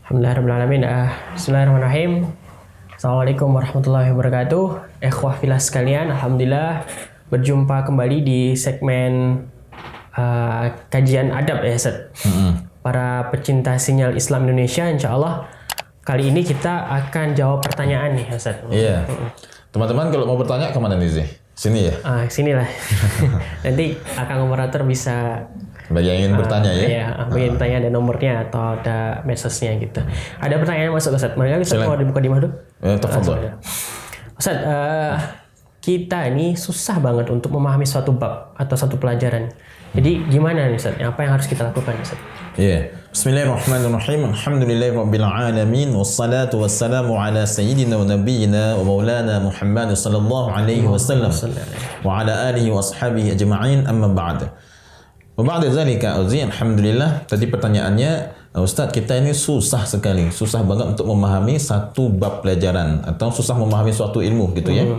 Alhamdulillahirrahmanirrahim. Bismillahirrahmanirrahim. Assalamualaikum warahmatullahi wabarakatuh. Ikhwah fillah sekalian, alhamdulillah berjumpa kembali di segmen kajian adab ya Ustaz. Para pecinta sinyal Islam Indonesia, insya Allah kali ini kita akan jawab pertanyaan nih Ustaz. Iya. Teman-teman kalau mau bertanya kemana nih Zee? Sini ya? Sinilah. Nanti Akang moderator bisa bagi yang ingin bertanya ya? Iya, bagi yang bertanya ada nomornya atau ada medsosnya gitu. Ada pertanyaan masuk Ustaz. Barangkali Ustaz mau dibuka di mana? Tafadhol. Ustaz, kita ini susah banget untuk memahami suatu bab atau satu pelajaran. Jadi gimana nih Ustaz? Apa yang harus kita lakukan Ustaz? Iya. Bismillahirrahmanirrahim. Alhamdulillahirabbil alamin wassalatu wassalamu ala sayyidina wa nabiyyina wa maulana Muhammad sallallahu alaihi wasallam wa ala alihi wa ashabihi ajma'in, amma ba'd. Ba'da zalika Uzi, alhamdulillah tadi pertanyaannya, Ustaz, kita ini susah sekali, susah banget untuk memahami satu bab pelajaran atau susah memahami suatu ilmu gitu ya.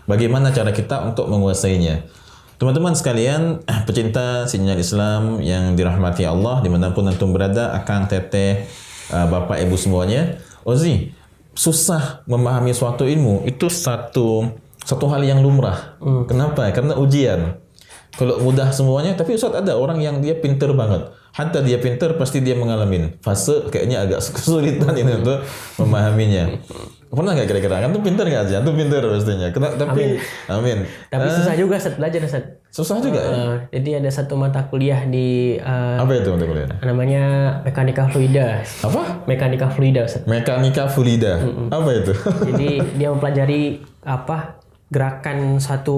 Bagaimana cara kita untuk menguasainya? Teman-teman sekalian, pecinta sinyal Islam yang dirahmati Allah dimanapun antum berada, Akang, Teteh, Bapak, Ibu semuanya, Uzi, susah memahami suatu ilmu itu satu hal yang lumrah. Kenapa? Karena ujian. Kalau mudah semuanya, tapi Ustaz ada orang yang dia pinter banget. Hatta dia pinter, pasti dia mengalami fase kayaknya agak kesulitan ini untuk memahaminya. Pernah nggak kira-kira? Kan tuh pinter nggak aja? Tuh pinter pastinya. Tapi, amin. Tapi susah juga Ustaz, belajar Ustaz. Susah juga ya? Jadi ada satu mata kuliah di... apa itu mata kuliah? Namanya Mekanika Fluida. Apa? Mekanika Fluida Ustaz. Mekanika Fluida. Apa itu? Jadi dia mempelajari gerakan satu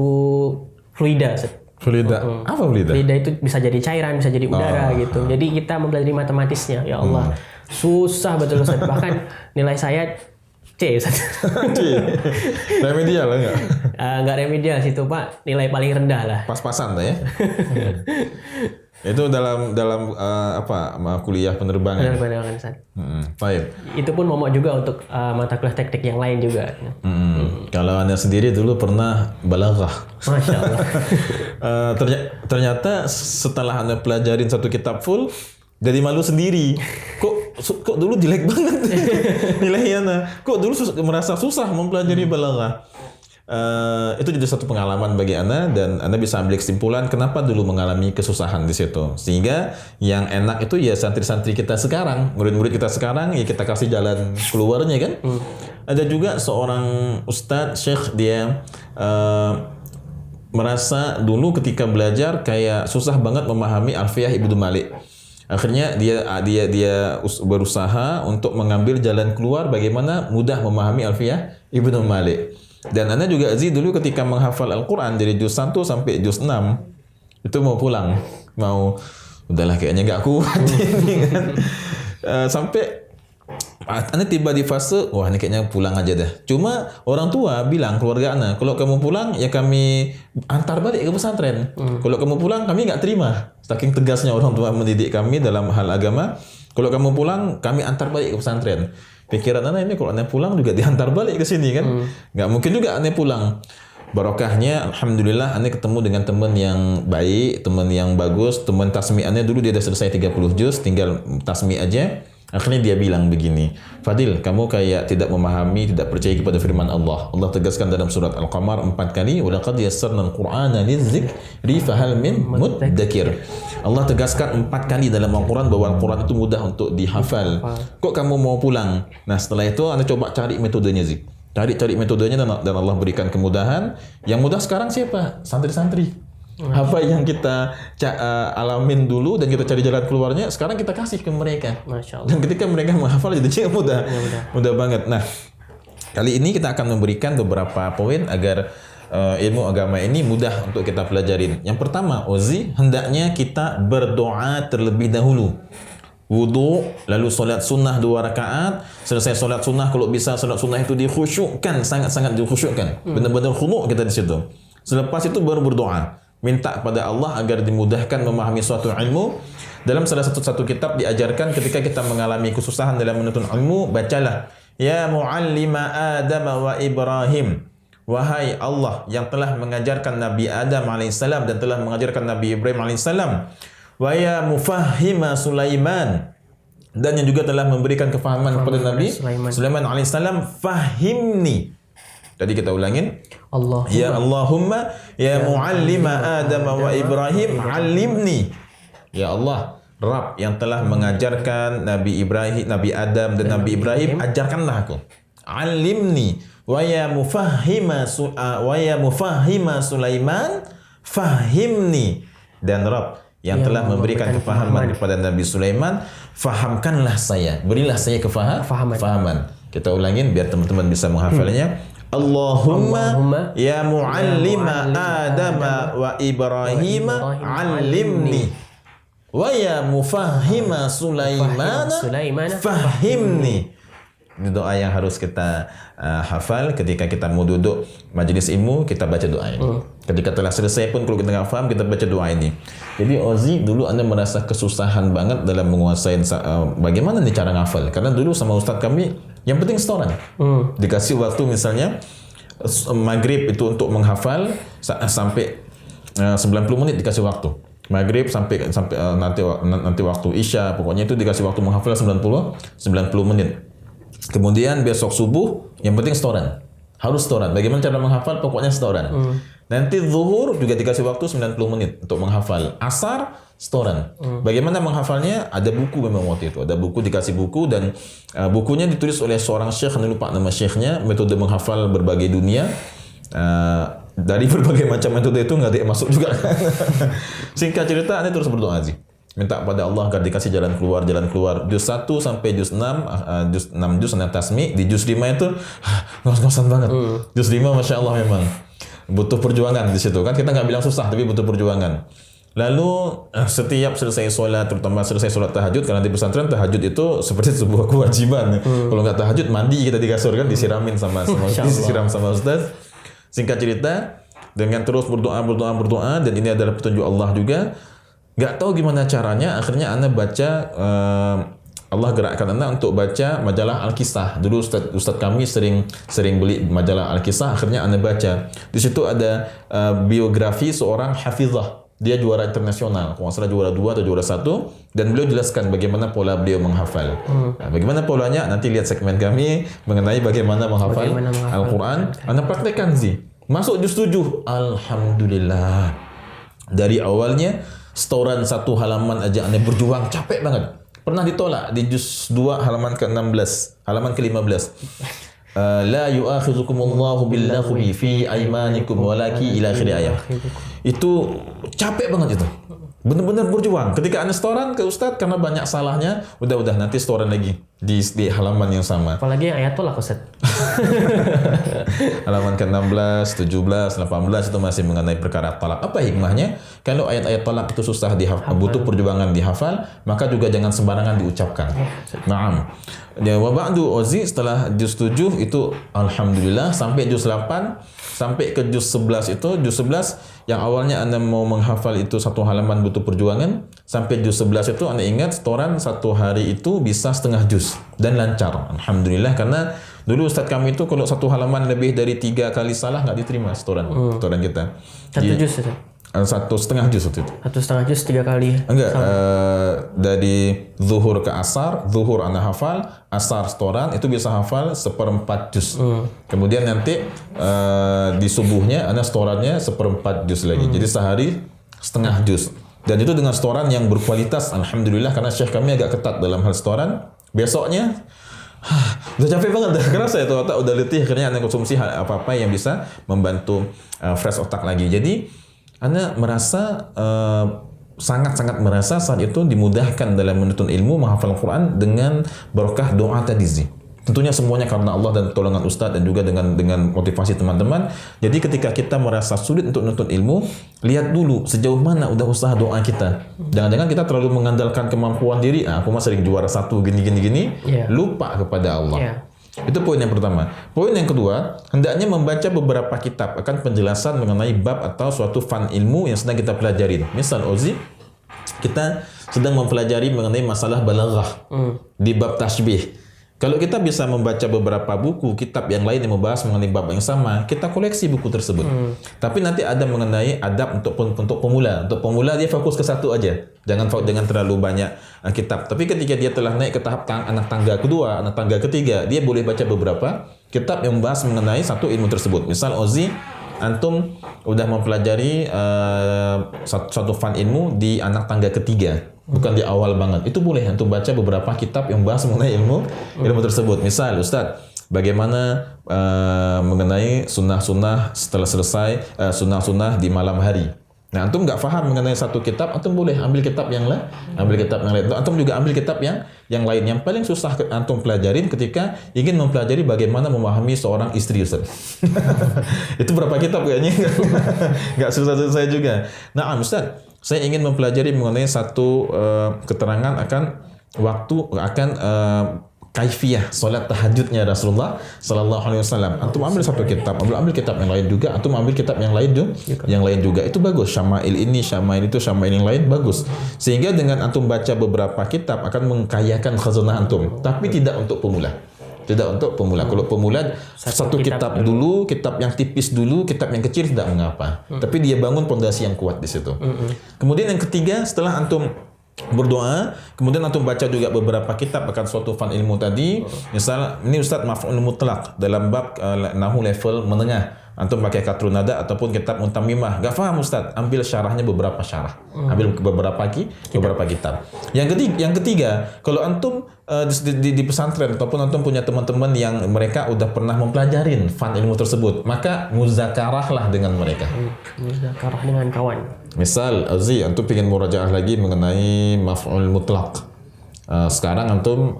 fluida Ustaz. Fluida. Apa fluida? Fluida itu bisa jadi cairan, bisa jadi udara gitu. Jadi kita mempelajari matematisnya. Ya Allah, susah betul Ustaz. Bahkan nilai saya C Ustaz. C. Remedial lah enggak? Enggak remedial situ Pak. Nilai paling rendah lah. Pas-pasan lah ya. Itu dalam kuliah penerbangan. Penerbangan Ustaz. Baik. Itu pun momok juga untuk mata kuliah teknik yang lain juga. Kalau Anda sendiri dulu pernah balaghah. Masya Allah. Ternyata setelah Anda pelajarin satu kitab full, jadi malu sendiri. Kok dulu jelek banget nilainya. Kok dulu merasa susah mempelajari balaghah. Itu jadi satu pengalaman bagi Anda dan Anda bisa ambil kesimpulan kenapa dulu mengalami kesusahan di situ. Sehingga yang enak itu ya santri-santri kita sekarang, murid-murid kita sekarang, ya kita kasih jalan keluarnya kan. Ada juga seorang ustadz, syekh, dia merasa dulu ketika belajar kayak susah banget memahami Alfiyah Ibnu Malik. Akhirnya dia berusaha untuk mengambil jalan keluar bagaimana mudah memahami Alfiyah Ibnu Malik. Dan Anda juga dulu ketika menghafal Al-Quran dari juz 1 sampai juz 6 itu mau pulang, udahlah kayaknya nggak kuat ini kan. Sampai Anda tiba di fase, wah ini kayaknya pulang aja dah. Cuma orang tua bilang keluarga Anda, kalau kamu pulang ya kami antar balik ke pesantren. Kalau kamu pulang kami nggak terima. Saking tegasnya orang tua mendidik kami dalam hal agama. Kalau kamu pulang kami antar balik ke pesantren. Pikiran Anda ini kalau Anda pulang juga diantar balik ke sini kan. Nggak mungkin juga Anda pulang. Barokahnya alhamdulillah Anda ketemu dengan teman yang baik, teman yang bagus, teman tasmi Anda dulu dia sudah selesai 30 juz, tinggal tasmi aja. Akhirnya dia bilang begini, Fadil, kamu kayak tidak memahami, tidak percaya kepada firman Allah. Allah tegaskan dalam surat Al-Qamar 4 kali, "Walaqad yassarna al-Qur'ana lidzikri fahal min muddakir." Allah tegaskan 4 kali dalam Al-Quran bahwa Al-Quran itu mudah untuk dihafal. Kok kamu mau pulang? Nah setelah itu Anda coba cari metodenya Zik. Cari metodenya dan Allah berikan kemudahan. Yang mudah sekarang siapa? Santri-santri. Apa yang kita alamin dulu dan kita cari jalan keluarnya, sekarang kita kasih ke mereka. Masya Allah. Dan ketika mereka menghafal jadi mudah. Mudah banget. Nah, kali ini kita akan memberikan beberapa poin agar ilmu agama ini mudah untuk kita pelajarin. Yang pertama, Uzi, hendaknya kita berdoa terlebih dahulu. Wudu, lalu solat sunnah 2 rakaat. Selesai solat sunnah, kalau bisa solat sunnah itu dikhusyukkan, sangat-sangat dikhusyukkan. Benar-benar khusyuk kita di situ. Selepas itu baru berdoa. Minta kepada Allah agar dimudahkan memahami suatu ilmu. Dalam salah satu kitab diajarkan ketika kita mengalami kesusahan dalam menuntut ilmu, bacalah, Ya Muallima Adam wa Ibrahim. Wahai Allah yang telah mengajarkan Nabi Adam alaihissalam dan telah mengajarkan Nabi Ibrahim alaihissalam. Wa ya mufahhima Sulaiman. dan yang juga telah memberikan kefahaman kepada Nabi Sulaiman alaihissalam, fahimni. Tadi kita ulangin. Ya Allahumma ya muallima Adam wa Ibrahim allimni. Ya Allah, Rabb yang telah mengajarkan Nabi Ibrahim, Nabi Adam dan Nabi Ibrahim, ajarkanlah aku. Allimni wa ya mufahhima Sulaiman fahimni. Dan Rabb yang telah memberikan kefahaman kepada Nabi Sulaiman, fahamkanlah saya, berilah saya kefahaman. Kita ulangin biar teman-teman bisa menghafalnya. Allahumma ya muallima Adam wa Ibrahim allimni wa ya mufahhima Sulaiman fahimni. Ini doa yang harus kita hafal ketika kita mau duduk majelis ilmu, kita baca doa ini. Ketika telah selesai pun kalau kita nggak paham, kita baca doa ini. Jadi Ozi, dulu Anda merasa kesusahan banget dalam menguasai bagaimana nih cara ngafal. Karena dulu sama Ustadz kami, yang penting setoran. Dikasih waktu misalnya maghrib itu untuk menghafal sampai 90 menit dikasih waktu. Maghrib sampai nanti waktu Isya, pokoknya itu dikasih waktu menghafal 90 menit. Kemudian besok subuh, yang penting setoran. Harus setoran. Bagaimana cara menghafal? Pokoknya setoran. Nanti zuhur juga dikasih waktu 90 menit untuk menghafal. Asar, setoran. Bagaimana menghafalnya? Ada buku memang waktu itu. Ada buku, dikasih buku, dan bukunya ditulis oleh seorang syekh, lupa nama syekhnya, metode menghafal berbagai dunia. Dari berbagai macam metode itu nggak ada yang masuk juga. Singkat cerita, Anda terus berdoa sih. Minta pada Allah agar dikasih jalan keluar. Juz 1 sampai juz 6, juz 6 juz Anda tasmi. Di juz 5 itu ngos-ngosan banget. Juz 5 Masya Allah memang butuh perjuangan di situ kan. Kita nggak bilang susah, tapi butuh perjuangan. Lalu setiap selesai sholat, terutama selesai sholat tahajud, karena di pesantren tahajud itu seperti sebuah kewajiban. Kalau nggak tahajud, mandi kita di kasur kan, disiramin sama disiram sama ustaz. Singkat cerita, dengan terus berdoa, dan ini adalah petunjuk Allah juga. Gak tahu gimana caranya, akhirnya Anda baca, Allah gerakkan Anda untuk baca majalah Al-Kisah. Dulu Ustadz kami sering beli majalah Al-Kisah, akhirnya Anda baca. Di situ ada biografi seorang hafizah. Dia juara internasional, kalau nggak salah juara 2 atau juara 1, dan beliau jelaskan bagaimana pola beliau menghafal. Nah, bagaimana polanya? Nanti lihat segmen kami mengenai bagaimana menghafal Al-Quran. Anda praktekkan sih. Masuk juz 7, Alhamdulillah. Dari awalnya setoran 1 halaman aja Anda berjuang, capek banget. Pernah ditolak di juz 2 halaman ke-16, halaman ke-15. La yu'akhidhukumullahu billaghwi fi aymanikum walaki ila akhir ayat. Itu capek banget itu. Benar-benar berjuang. Ketika Anda setoran ke Ustadz karena banyak salahnya, udah nanti setoran lagi di halaman yang sama. Apalagi yang ayat tolak Ustadz. Halaman ke-16, 17, 18 itu masih mengenai perkara talak. Apa hikmahnya? Kalau ayat-ayat talak itu susah dihafal, butuh perjuangan dihafal, maka juga jangan sembarangan diucapkan. Naam. Ya, wa ba'du Ozi, setelah juz 7 itu alhamdulillah sampai juz 8, sampai ke juz 11 itu, juz 11 yang awalnya Anda mau menghafal itu 1 halaman butuh perjuangan, sampai juz 11 itu Anda ingat setoran 1 hari itu bisa setengah juz dan lancar. Alhamdulillah, karena dulu Ustadz kami itu kalau 1 halaman lebih dari 3 kali salah nggak diterima setoran kita. 1 juz itu? 1,5 juz waktu itu. 1,5 juz 3 kali? Enggak, dari zuhur ke asar, zuhur Anda hafal, asar setoran, itu bisa hafal 1/4 juz. Kemudian nanti di subuhnya Anda setorannya 1/4 juz lagi. Jadi sehari setengah juz. Dan itu dengan setoran yang berkualitas, alhamdulillah, karena syekh kami agak ketat dalam hal setoran. Besoknya udah capek banget, udah kerasa itu otak udah letih, akhirnya Anda konsumsi apa-apa yang bisa membantu fresh otak lagi. Jadi Anda merasa sangat-sangat merasa saat itu dimudahkan dalam menuntut ilmu, menghafal Al-Quran dengan berkah doa tadi sih. Tentunya semuanya karena Allah dan pertolongan Ustadz dan juga dengan motivasi teman-teman. Jadi ketika kita merasa sulit untuk menuntut ilmu, lihat dulu sejauh mana udah usaha doa kita. Jangan-jangan kita terlalu mengandalkan kemampuan diri. Aku mah sering juara 1 gini. Lupa kepada Allah. Itu poin yang pertama. Poin yang kedua, hendaknya membaca beberapa kitab akan penjelasan mengenai bab atau suatu fan ilmu yang sedang kita pelajarin. Misal Ozi, kita sedang mempelajari mengenai masalah balaghah di bab tasbih. Kalau kita bisa membaca beberapa buku, kitab yang lain yang membahas mengenai bab yang sama, kita koleksi buku tersebut. Tapi nanti ada mengenai adab untuk pemula. Untuk pemula dia fokus ke satu aja. Jangan terlalu banyak kitab. Tapi ketika dia telah naik ke tahap anak tangga kedua, anak tangga ketiga, dia boleh baca beberapa kitab yang membahas mengenai satu ilmu tersebut. Misal Ozi, antum udah mempelajari satu fan ilmu di anak tangga ketiga. Bukan di awal banget. Itu boleh antum baca beberapa kitab yang membahas mengenai ilmu tersebut. Misal, Ustaz, bagaimana mengenai sunnah-sunnah setelah selesai sunnah-sunnah di malam hari. Nah, antum nggak faham mengenai satu kitab, antum boleh ambil kitab yang lain, Antum juga ambil kitab yang lain. Yang paling susah antum pelajarin ketika ingin mempelajari bagaimana memahami seorang istri, Ustaz. Itu berapa kitab kayaknya nggak susah-susah juga. Nah, Ustaz, saya ingin mempelajari mengenai satu keterangan akan kaifiyah solat tahajudnya Rasulullah Sallallahu Alaihi Wasallam. Antum ambil satu kitab, ambil kitab yang lain juga. Antum ambil kitab yang lain juga. Itu bagus. Syama'il ini, Syama'il itu, Syama'il yang lain bagus. Sehingga dengan antum baca beberapa kitab akan mengkayakan khazanah antum. Tapi tidak untuk pemula. Tidak untuk pemula. Kalau pemula satu kitab dulu, kitab yang tipis dulu, kitab yang kecil tidak mengapa. Tapi dia bangun pondasi yang kuat di situ. Kemudian yang ketiga, setelah antum berdoa, kemudian antum baca juga beberapa kitab akan suatu fan ilmu tadi. Misal ini Ustaz maf'ul mutlaq dalam bab nahu level menengah. Antum pakai Qatrun Nada ataupun kitab Muntamimah. Gak faham Ustaz, ambil syarahnya beberapa syarah. Ambil beberapa kitab. Yang ketiga, kalau antum di pesantren ataupun antum punya teman-teman yang mereka udah pernah mempelajarin fan ilmu tersebut, maka muzakarahlah dengan mereka. Muzakarah dengan kawan. Misal, Aziz, antum ingin murajaah lagi mengenai maf'ul mutlaq. Sekarang antum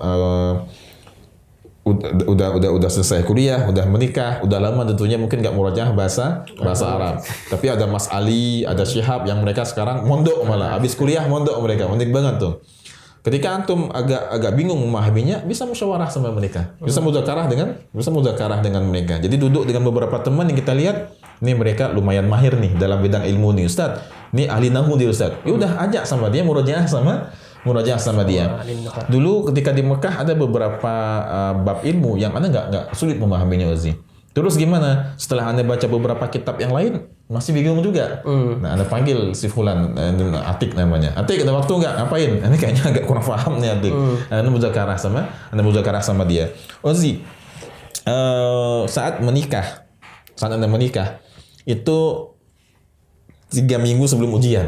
udah selesai kuliah, udah menikah, udah lama tentunya mungkin nggak murajaah bahasa Arab. Tapi ada Mas Ali, ada Syihab yang mereka sekarang mondok malah. Habis kuliah mondok mereka, unik banget tuh. Ketika antum agak bingung memahaminya, bisa musyawarah sama mereka. Bisa muzakarah dengan mereka. Jadi duduk dengan beberapa teman yang kita lihat, ini mereka lumayan mahir nih dalam bidang ilmu nih, Ustaz. Ini ahli nahwu nih, Ustaz. Ya udah ajak sama dia murajaah sama dia. Dulu ketika di Mekah ada beberapa bab ilmu yang Anda nggak sulit memahaminya, Uzi. Terus gimana? Setelah Anda baca beberapa kitab yang lain, masih bingung juga. Nah, Anda panggil si Fulan, Atik namanya. Atik, ada waktu nggak? Ngapain? Ini kayaknya agak kurang paham nih Atik. Anda muzakarah sama dia. Uzi, saat Anda menikah, itu 3 minggu sebelum ujian.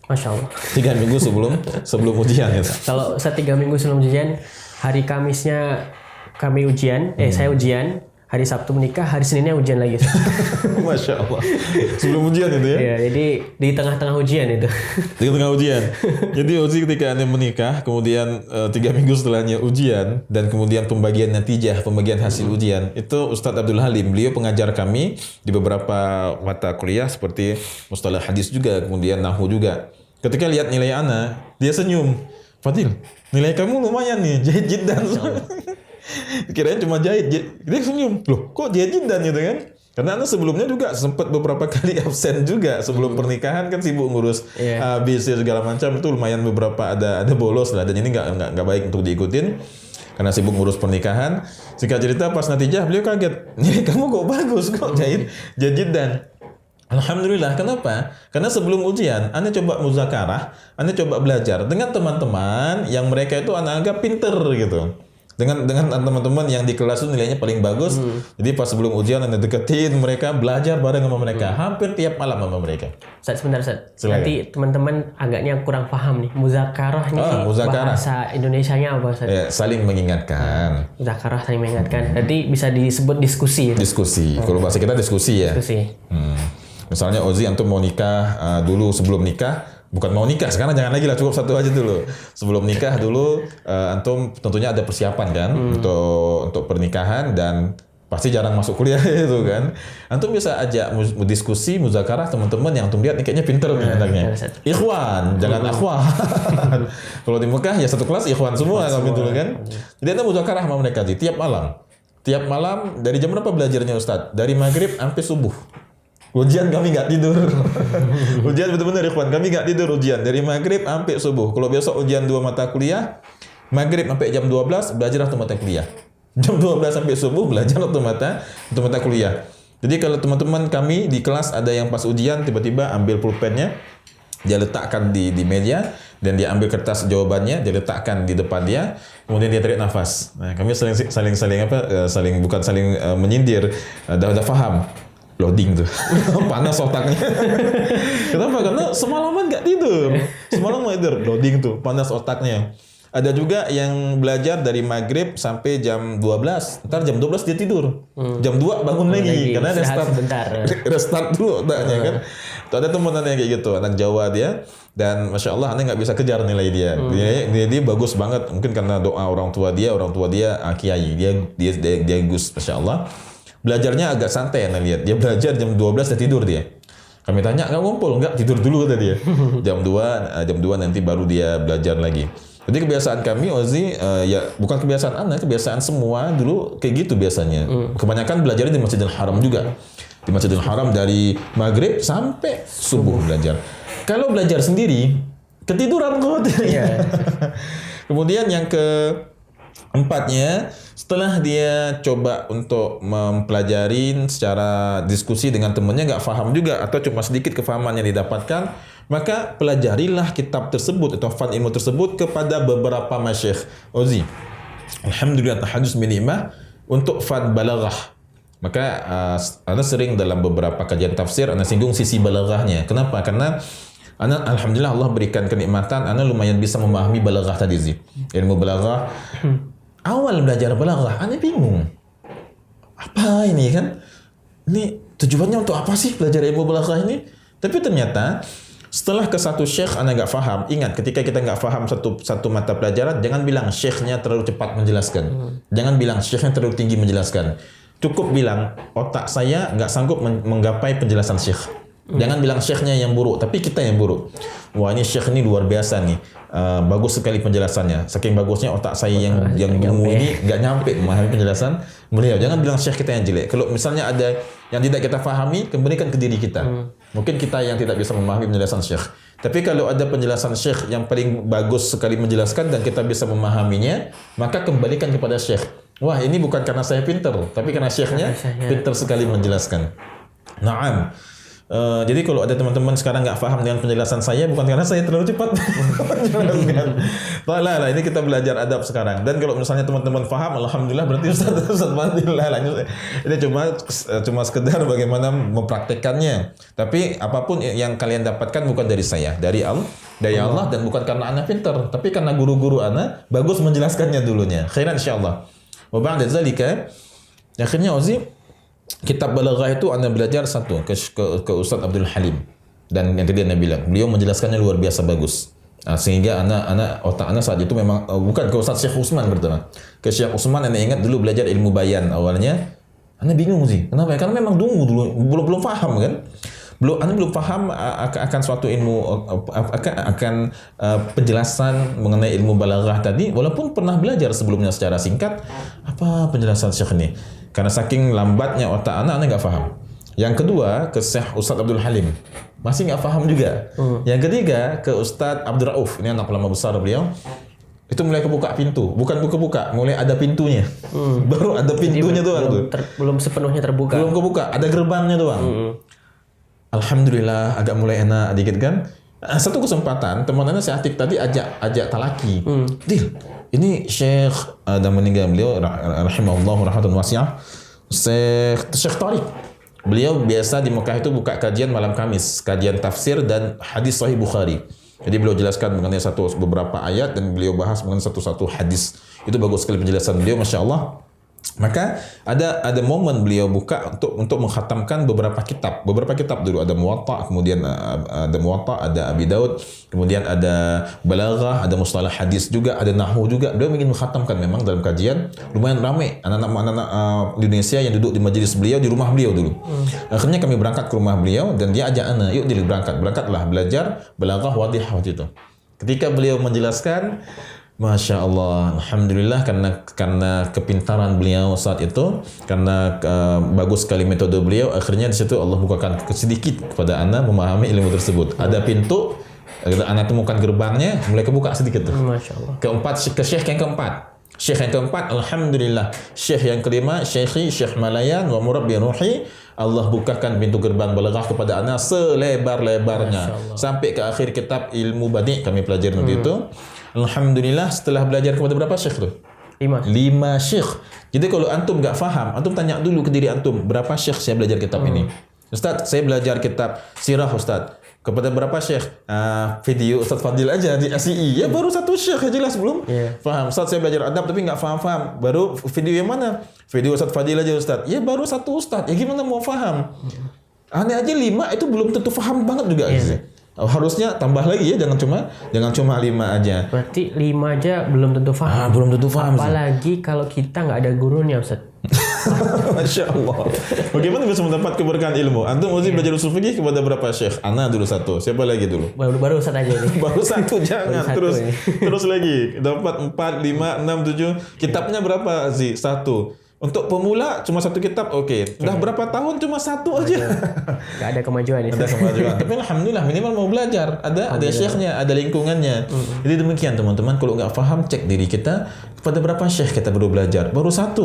Masya Allah. 3 minggu sebelum ujian itu. Kalau 3 minggu sebelum ujian, hari Kamisnya kami ujian, saya ujian, hari Sabtu menikah, hari Seninnya ujian lagi. Masya Allah. Sebelum ujian itu ya? Iya, jadi di tengah-tengah ujian itu. Di tengah ujian. Jadi Uzi ketika Anda menikah, kemudian 3 minggu setelahnya ujian, dan kemudian pembagian hasil ujian, itu Ustadz Abdul Halim, beliau pengajar kami di beberapa mata kuliah seperti mustalah hadis juga, kemudian nahwu juga. Ketika lihat nilai Ana, dia senyum. Fadil, nilai kamu lumayan nih, jahit jiddan. Kirain cuma jahit, dia senyum. Loh, kok jahit jiddan gitu kan? Karena Anda sebelumnya juga sempat beberapa kali absen juga sebelum pernikahan, kan sibuk ngurus ABC segala macam, itu lumayan beberapa ada bolos lah, dan ini nggak baik untuk diikutin karena sibuk ngurus pernikahan. Singkat cerita pas natijah beliau kaget, nilai kamu kok bagus, kok jahit jiddan. Alhamdulillah. Kenapa? Karena sebelum ujian Anda coba muzakarah, Anda coba belajar dengan teman-teman yang mereka itu Anda anggap pinter gitu. Dengan teman-teman yang di kelas itu nilainya paling bagus. Jadi pas sebelum ujian Anda deketin mereka, belajar bareng sama mereka. Hampir tiap malam sama mereka. Sebentar. Nanti teman-teman agaknya kurang paham nih. Muzakarah ini bahasa Indonesianya apa, Ustaz? Ya, saling mengingatkan. Muzakarah saling mengingatkan. Nanti bisa disebut diskusi. Diskusi. Kalau bahasa kita diskusi ya. Diskusi. Misalnya Ozi antum mau nikah dulu, sebelum nikah, bukan mau nikah sekarang jangan lagi lah, cukup satu aja dulu. Sebelum nikah dulu antum tentunya ada persiapan kan untuk pernikahan, dan pasti jarang masuk kuliah itu kan. Antum bisa ajak diskusi, muzakarah teman-teman yang antum lihat nih kayaknya pinter nih anaknya. Ikhwan, jangan akhwat. Kalau di Mekah ya satu kelas ikhwan semua kami dulu kan. Jadi antum muzakarah sama mereka tiap malam. Tiap malam dari jam berapa belajarnya Ustaz? Dari maghrib sampai subuh. Ujian kami nggak tidur. Ujian betul-betul ikhwan, kami nggak tidur ujian dari maghrib sampai subuh. Kalau besok ujian 2 mata kuliah, Maghrib sampai jam 12 belajar satu mata kuliah. Jam 12 sampai subuh belajar satu mata kuliah. Jadi kalau teman-teman kami di kelas ada yang pas ujian tiba-tiba ambil pulpennya, dia letakkan di meja dan dia ambil kertas jawabannya, dia letakkan di depan dia, kemudian dia tarik nafas. Nah, kami saling menyindir, dah faham. Loading tuh. Panas otaknya. Kenapa? Karena semalaman nggak tidur. Semalam nggak tidur, loading tuh, panas otaknya. Ada juga yang belajar dari maghrib sampai jam 12. Ntar jam 12 dia tidur. Jam 2 bangun lagi. Karena restart dulu otaknya kan. Tuh ada teman yang kayak gitu, anak Jawa dia. Dan Masya Allah, Anda nggak bisa kejar nilai dia. Dia bagus banget. Mungkin karena doa orang tua dia kiai. Dia gus, Masya Allah. Belajarnya agak santai Anda lihat. Dia belajar jam 12 dia tidur dia. Kami tanya, nggak ngumpul? Nggak, tidur dulu kata dia. Jam 2 nanti baru dia belajar lagi. Jadi kebiasaan kami, Ozi, ya bukan kebiasaan Anda, kebiasaan semua dulu kayak gitu biasanya. Kebanyakan belajarnya di Masjidil Haram juga. Di Masjidil Haram dari maghrib sampai subuh belajar. Kalau belajar sendiri, ketiduran kok. Yeah. Kemudian yang keempatnya, setelah dia coba untuk mempelajari secara diskusi dengan temannya nggak paham juga atau cuma sedikit kefahaman yang didapatkan, maka pelajarilah kitab tersebut atau fan ilmu tersebut kepada beberapa masyayikh. Ozi, alhamdulillah tahadus min ni'mah untuk fan balaghah. Maka Anda sering dalam beberapa kajian tafsir Anda singgung sisi balaghahnya. Kenapa? Karena Anda alhamdulillah Allah berikan kenikmatan Anda lumayan bisa memahami balaghah tadi sih. Ilmu balaghah. Awal belajar balaghah Anda bingung. Apa ini kan? Ini tujuannya untuk apa sih belajar ilmu balaghah ini? Tapi ternyata setelah ke satu syekh Anda nggak faham, ingat ketika kita nggak faham satu mata pelajaran, jangan bilang syekhnya terlalu cepat menjelaskan. Jangan bilang syekhnya terlalu tinggi menjelaskan. Cukup bilang otak saya nggak sanggup menggapai penjelasan syekh. Jangan bilang syekhnya yang buruk, tapi kita yang buruk. Wah ini syekh ini luar biasa nih, bagus sekali penjelasannya. Saking bagusnya otak saya yang dungu ini nggak nyampe memahami penjelasan beliau. Jangan bilang syekh kita yang jelek. Kalau misalnya ada yang tidak kita pahami, kembalikan ke diri kita. Mungkin kita yang tidak bisa memahami penjelasan syekh. Tapi kalau ada penjelasan syekh yang paling bagus sekali menjelaskan dan kita bisa memahaminya, maka kembalikan kepada syekh. Wah ini bukan karena saya pintar, tapi karena syekhnya pintar sekali menjelaskan. Naam. Jadi kalau ada teman-teman sekarang nggak paham dengan penjelasan saya, bukan karena saya terlalu cepat menjelaskan. Lah, ini kita belajar adab sekarang. Dan kalau misalnya teman-teman paham, alhamdulillah berarti Ustaz Fadil lah. Ini cuma sekedar bagaimana mempraktekannya. Tapi apapun yang kalian dapatkan bukan dari saya, dari Allah dan bukan karena Anda pintar, tapi karena guru-guru Anda bagus menjelaskannya dulunya. Khairan insyaallah. Wa ba'da zalika, akhirnya Ozi, kitab balaghah itu Anda belajar satu ke Ustaz Abdul Halim, dan yang tadi Anda bilang beliau menjelaskannya luar biasa bagus. Sehingga otak Anda saat itu memang bukan ke Ustaz Syekh Utsman pertama. Ke Syekh Utsman Anda ingat dulu belajar ilmu bayan awalnya. Anda bingung sih. Kenapa? Karena memang dungu dulu belum paham kan. Anda belum paham akan suatu ilmu akan penjelasan mengenai ilmu balaghah tadi, walaupun pernah belajar sebelumnya secara singkat. Apa penjelasan Syekh ini? Karena saking lambatnya otak Anda nggak paham. Yang kedua ke Syekh Ustaz Abdul Halim, masih nggak paham juga. Yang ketiga ke Ustaz Abdul Rauf, ini anak ulama besar beliau. Itu mulai kebuka pintu, bukan buka-buka, mulai ada pintunya. Baru ada pintunya doang tuh. Belum sepenuhnya terbuka. Belum kebuka, ada gerbangnya doang. Alhamdulillah agak mulai enak dikit kan. Satu kesempatan teman Anda saya Atik tadi ajak talaki. Dil, ini Syekh ada meninggal beliau rahimahullah rahmatan wasi'ah. Syekh Tariq. Beliau biasa di Mekah itu buka kajian malam Kamis, kajian tafsir dan hadis Sahih Bukhari. Jadi beliau jelaskan mengenai beberapa ayat dan beliau bahas mengenai satu hadis. Itu bagus sekali penjelasan beliau, Masya Allah. Maka ada momen beliau buka untuk mengkhatamkan beberapa kitab dulu. Ada Muwatta, kemudian ada Abi Daud, kemudian ada Balaghah, ada Mustalah Hadis juga, ada Nahwu juga. Beliau ingin mengkhatamkan memang dalam kajian. Lumayan ramai anak-anak Indonesia yang duduk di majelis beliau, di rumah beliau dulu. Akhirnya kami berangkat ke rumah beliau dan dia ajak anak, yuk Dil berangkatlah belajar Balaghah Wadihah waktu itu. Ketika beliau menjelaskan, Masya Allah, alhamdulillah karena kepintaran beliau saat itu, karena bagus sekali metode beliau, akhirnya di situ Allah bukakan sedikit kepada anak memahami ilmu tersebut. Ada pintu Anak temukan gerbangnya, mulai kebuka sedikit tuh. Masya Allah. Keempat, ke syekh yang keempat. Syekh yang keempat, alhamdulillah. Syekh yang kelima, Syekh Malayan wa murabbi ruhi. Allah bukakan pintu gerbang balaghah kepada anak selebar-lebarnya. Sampai ke akhir kitab ilmu badi kami pelajari nanti itu. Alhamdulillah setelah belajar kepada berapa syekh tu? 5 syekh. Jadi kalau antum enggak faham, antum tanya dulu ke diri antum, berapa syekh saya belajar kitab ini? Ustaz, saya belajar kitab sirah Ustaz. Kepada berapa syekh? Video Ustaz Fadil aja di SII. Ya baru satu syekh jelas belum? Faham. Ustaz saya belajar adab tapi enggak faham-faham. Baru video yang mana? Video Ustaz Fadil aja Ustaz. Ya baru satu Ustaz. Ya gimana mau faham? Aneh aja 5 itu belum tentu faham banget juga. Harusnya tambah lagi ya, jangan cuma 5 aja. Berarti 5 aja belum tentu faham. Belum tentu faham. Apalagi kalau kita nggak ada gurunya, Ustaz. Masya Allah. Bagaimana bisa mendapat keberkahan ilmu? Antum mesti belajar usul fikih kepada berapa syekh? Ana dulu satu. Siapa lagi dulu? Baru Ustaz aja ini. Baru satu, jangan. Terus lagi. Dapat 4, 5, 6, 7. Kitabnya berapa sih? 1. Untuk pemula cuma 1 kitab, oke. Udah berapa tahun cuma 1 aja. Gak ada kemajuan ini. Ada kemajuan. Tapi alhamdulillah minimal mau belajar. Ada syekhnya, ada lingkungannya. Jadi demikian teman-teman, kalau nggak paham cek diri kita kepada berapa syekh kita baru belajar. Baru 1.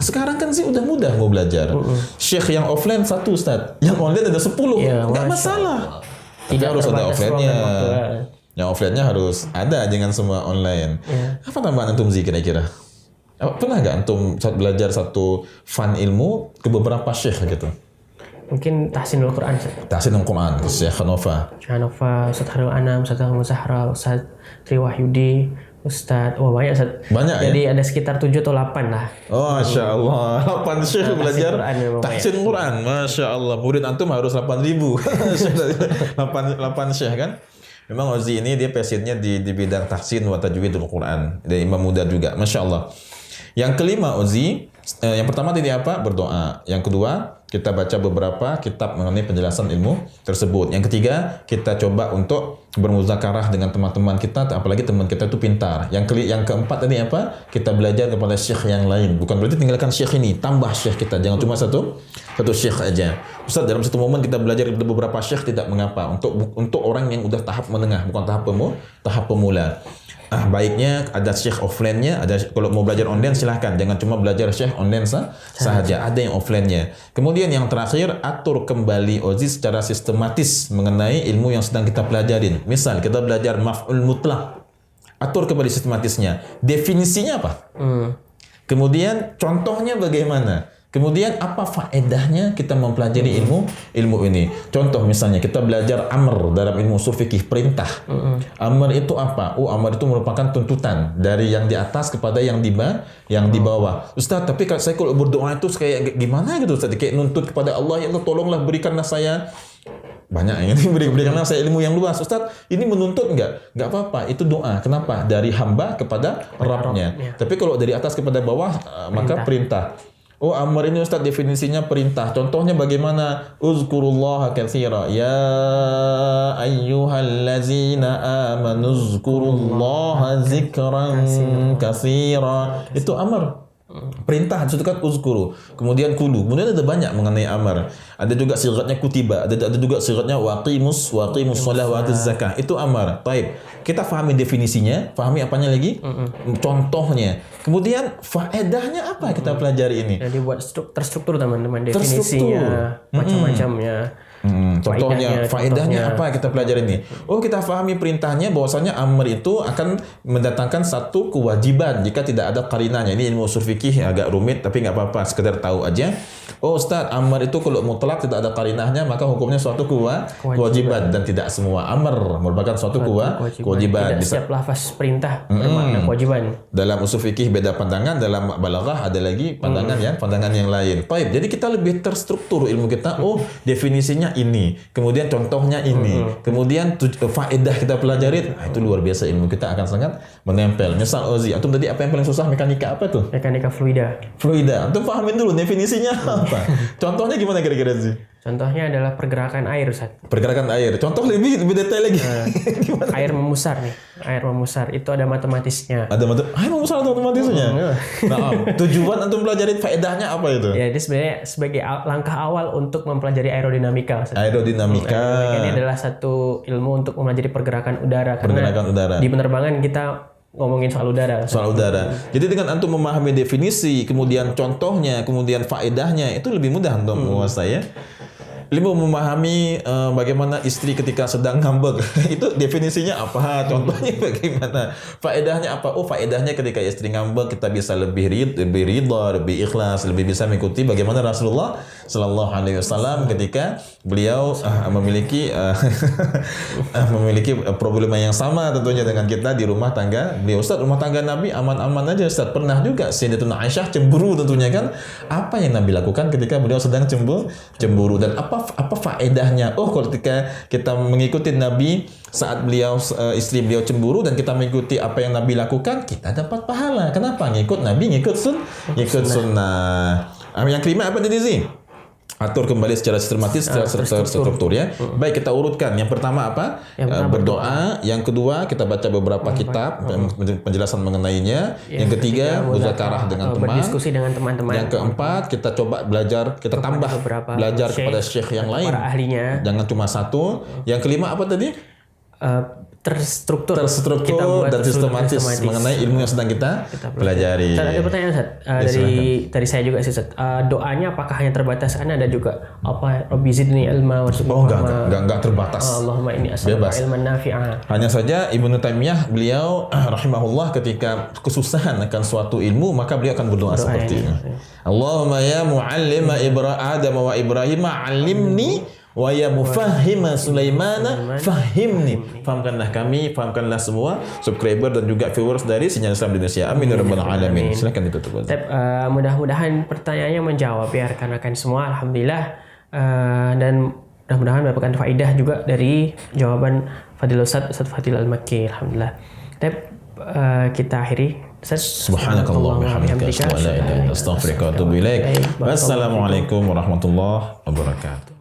Sekarang kan sih udah mudah mau belajar. Syekh yang offline 1 Ustaz. Yang online ada 10. Enggak masalah. Tidak harus ada offline-nya. Yang offline-nya harus ada, jangan semua online. Apa tambahan antum Zi kira-kira? Pernah nggak antum saat belajar satu fan ilmu ke beberapa syekh gitu? Mungkin tahsinul Quran. Tahsinul Quran, Syekh Hanofa. Ustaz Harul Anam, Ustaz Ahmad Zahra, Ustaz Tri Wahyudi, Ustaz, banyak Ustaz. Banyak. Jadi ada sekitar 7 atau 8 lah. Oh, Masya Allah. 8 syekh belajar tahsin Quran. Masya Allah. Murid antum harus 8.000. 8 syekh kan? Memang Ozi ini dia passionnya di bidang tahsin wa tajwidul Quran. Dia imam muda juga. Masya Allah. Yang kelima Ozi, yang pertama tadi apa? Berdoa. Yang kedua, kita baca beberapa kitab mengenai penjelasan ilmu tersebut. Yang ketiga, kita coba untuk bermuzakarah dengan teman-teman kita, apalagi teman kita itu pintar. Yang keempat tadi apa? Kita belajar kepada syekh yang lain. Bukan berarti tinggalkan syekh ini, tambah syekh kita. Jangan cuma satu syekh aja. Ustaz, dalam satu momen kita belajar kepada beberapa syekh tidak mengapa. Untuk orang yang udah tahap menengah, bukan tahap pemula. Baiknya ada syekh offline-nya, ada kalau mau belajar online silahkan, jangan cuma belajar syekh online sahaja, ada yang offline-nya. Kemudian yang terakhir, atur kembali Ozi secara sistematis mengenai ilmu yang sedang kita pelajarin. Misal kita belajar maf'ul mutlaq, atur kembali sistematisnya. Definisinya apa? Kemudian contohnya bagaimana? Kemudian apa faedahnya kita mempelajari ilmu ini? Contoh misalnya kita belajar amr dalam ilmu ushul fikih, perintah. Amr itu apa? Amr itu merupakan tuntutan dari yang di atas kepada yang di bawah. Ustaz, tapi saya kalau berdoa itu kayak gimana gitu Ustaz? Kayak nuntut kepada Allah, ya Allah tolonglah berikanlah saya banyak ini berikanlah saya ilmu yang luas. Ustaz, ini menuntut enggak apa-apa, itu doa. Kenapa? Dari hamba kepada Rabbnya. Tapi kalau dari atas kepada bawah maka perintah. Amr ini Ustaz definisinya perintah. Contohnya bagaimana? Uzkurullaha katsira. Ya ayyuhallazina amanu uzkurullaha zikran katsira. Itu amr. Perintah itu kan uzkuru. Kemudian kulu. Kemudian ada banyak mengenai amar. Ada juga sigatnya kutiba, ada juga sigatnya waqimus shalah wa atuz zakah. Itu amar. Taib. Kita pahami definisinya, pahami apanya lagi? Contohnya. Kemudian faedahnya apa kita pelajari ini? Jadi buat terstruktur teman-teman definisinya, macam-macamnya. Contohnya, faedahnya apa kita pelajari ini? Kita pahami perintahnya bahwasanya amr itu akan mendatangkan satu kewajiban jika tidak ada qarinanya. Ini ilmu ushul fikih agak rumit tapi nggak apa-apa, sekedar tahu aja. Ustaz, amr itu kalau mutlak tidak ada qarinahnya maka hukumnya suatu kewajiban dan tidak semua amr merupakan suatu kewajiban. Tidak setiap lafaz perintah bermakna kewajiban. Dalam ushul fikih beda pandangan, dalam balaghah ada lagi pandangan yang lain. Baik, jadi kita lebih terstruktur ilmu kita. Definisinya ini, kemudian contohnya ini, kemudian faedah kita pelajari, itu luar biasa, ilmu kita akan sangat menempel. Misal Ozi, antum tadi apa yang paling susah? Mekanika apa tuh? Mekanika fluida. Antum pahamin dulu definisinya. apa? Contohnya gimana kira-kira sih? Contohnya adalah pergerakan air, Ustaz. Pergerakan air. Contoh lebih detail lagi. Gimana? Air memusar nih. Air memusar itu ada matematisnya. Ada air memusar atau otomatisnya? Nah, tujuan antum pelajari faedahnya apa itu? Ya, ini sebenarnya sebagai langkah awal untuk mempelajari aerodinamika, Ustaz. Aerodinamika. Ini adalah satu ilmu untuk mempelajari pergerakan udara. Pergerakan udara. Di penerbangan kita ngomongin soal udara. Soal udara. Jadi dengan antum memahami definisi, kemudian contohnya, kemudian faedahnya, itu lebih mudah untuk menguasai ya. Ilmu memahami bagaimana istri ketika sedang ngambek itu definisinya apa, contohnya bagaimana, faedahnya apa? Oh, faedahnya ketika istri ngambek kita bisa lebih ridha, lebih ikhlas, lebih bisa mengikuti bagaimana Rasulullah Sallallahu Alaihi Wasallam ketika beliau memiliki memiliki problema yang sama tentunya dengan kita di rumah tangga beliau. Ustaz, rumah tangga Nabi aman-aman aja Ustaz. Pernah juga Sayyidatuna Aisyah cemburu tentunya kan. Apa yang Nabi lakukan ketika beliau sedang cemburu dan apa faedahnya? Oh, ketika kita mengikuti Nabi saat beliau istri beliau cemburu dan kita mengikuti apa yang Nabi lakukan, kita dapat pahala. Kenapa? Ngikut Nabi, ngikut sunnah. Yang kelima apa tadi sih? Atur kembali secara sistematis, secara terstruktur ya. Baik, kita urutkan. Yang pertama apa? Berdoa. Yang kedua, kita baca beberapa kitab penjelasan mengenainya. Yang ketiga, muzakarah dengan teman. Berdiskusi dengan teman-teman. Yang keempat, kita coba belajar, kita tambah belajar kepada syekh yang lain. Para ahlinya. Jangan cuma satu. Yang kelima apa tadi? Terstruktur dan sistematis mengenai ilmu yang sedang kita pelajari. Ada pertanyaan, Ustaz. Dari saya juga sih, Ustaz. Doanya apakah hanya terbatas? Karena ada juga apa Rabbi zidni ilma warzuqni. Oh, enggak terbatas. Allahumma inni as'aluka ilman nafi'a. Hanya saja Ibnu Taimiyah beliau rahimahullah ketika kesusahan akan suatu ilmu maka beliau akan berdoa seperti ini. Allahumma ya muallima Adam wa Ibrahim 'allimni wa ya mufahhima Sulaimana fahimni. Fahamkanlah kami, fahamkanlah semua subscriber dan juga viewers dari Sinyal Islam Indonesia. Amin ya rabbal alamin. Silakan ditutup. Mudah-mudahan pertanyaannya menjawab ya rekan-rekan semua. Alhamdulillah. Dan mudah-mudahan mendapatkan faedah juga dari jawaban Fadil Ustaz Fadil Al-Makki. Alhamdulillah. Kita akhiri. Subhanakallah wa bihamdika asyhadu an la ilaha illa anta astaghfiruka wa atubu ilaik. Wassalamualaikum warahmatullahi wabarakatuh.